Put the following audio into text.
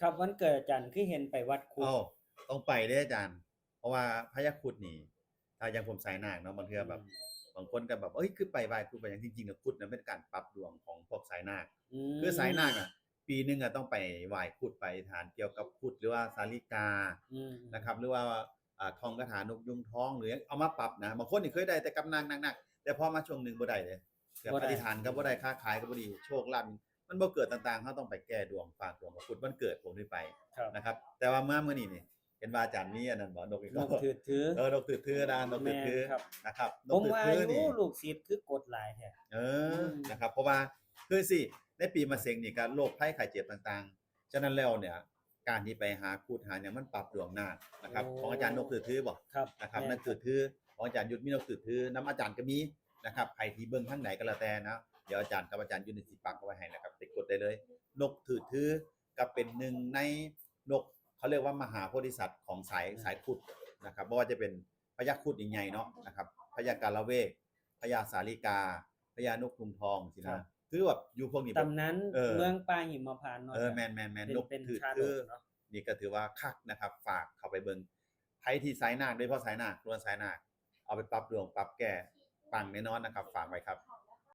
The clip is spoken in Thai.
ครับวันเกิดอาจารย์คือเห็นไปวัดคุดอ้าวต้องไปเด้ออาจารย์เพราะว่าพญาครุฑนี่ถ้าอย่างผมสายนาคเนาะบางเทื่อแบบบางคนก็แบบเฮ้ยคือไปไหว้ครุฑไปหยังจริงๆแล้วครุฑน่ะเป็นการปรับดวงของพวกสายนาคอืคือสายนาคมอะปีหนึ่งอะต้องไปไหว้ครุฑไปอธิษฐานเกี่ยวกับครุฑหรือว่าสาลิกาอืมนะครับหรือว่าท่องคาถานกยูงทองหรือเอามาปรับนะบางคนนี่เคยได้แต่กับนางนักๆแต่พอมาช่วงหนึ่งบ่ได้เลยแบบบ่ได้อธิษฐานก็บ่ได้ค้าขายก็บ่ดีโชคลาภมันบ่เกิดต่างๆเราต้องไปแก้ดวงฝากดวงกับครุฑวันเกิดผมนี่ไป ครับนะครับแต่ว่ามื้อนี้นี่เห็นว่าอาจารย์มีอันนั้นบ่นกอีกนกถือถือนกตืดถือนะนกตืดแม่ถือนครับนะครับนผมกตืดว่าอยู่ถือนี่ลูกศิษย์คือกดหลายแท้เออือมนะครับเพราะว่าคือสิในปีมะเส็งนี่ก็โรคภัยไข้เจ็บต่างๆฉะนั้นแล้วเนี่ยการที่ไปหาคูดหาหยังมันปรับดวงนาคนะครับของอาจารย์นกตืดถือบ่ครับนะครับแม่นครับนกตืดถือของอาจารย์ยุทธมีนกตืดถือนำอาจารย์ก็มีนะครับใครที่เบิ่งทางไหนก็แล้วแต่นะเดี๋ยวอาจารย์กับอาจารย์ยุทธสิปักเอาไว้ให้นะครับไปกดได้เลยนกตืดถือก็เป็นหนึ่งในนก เขาเรียกว่ามหาโพธิสัตว์ของสายครุฑนะครับไม่ว่าจะเป็นพญาครุฑใหญ่ๆเนาะนะครับพญากาละเวกพญาสาลิกาพญานกกรุงทองสินะคือแบบอยู่พวกนี้แบบตำนานเออเมืองป่าหิมพานต์เนาะแมอาจารย์นๆๆนกเป็นถือชาดคือกเนาะนี่ก็ถือว่าคักนะครับฝากเข้าไปเบิ่งไผที่สายนาคโดยเฉพาะสายนาคล้วนสายนาคเอาไปปรับดวงปรับแก้ปังแน่นอนนะครับฝากไว้ครับ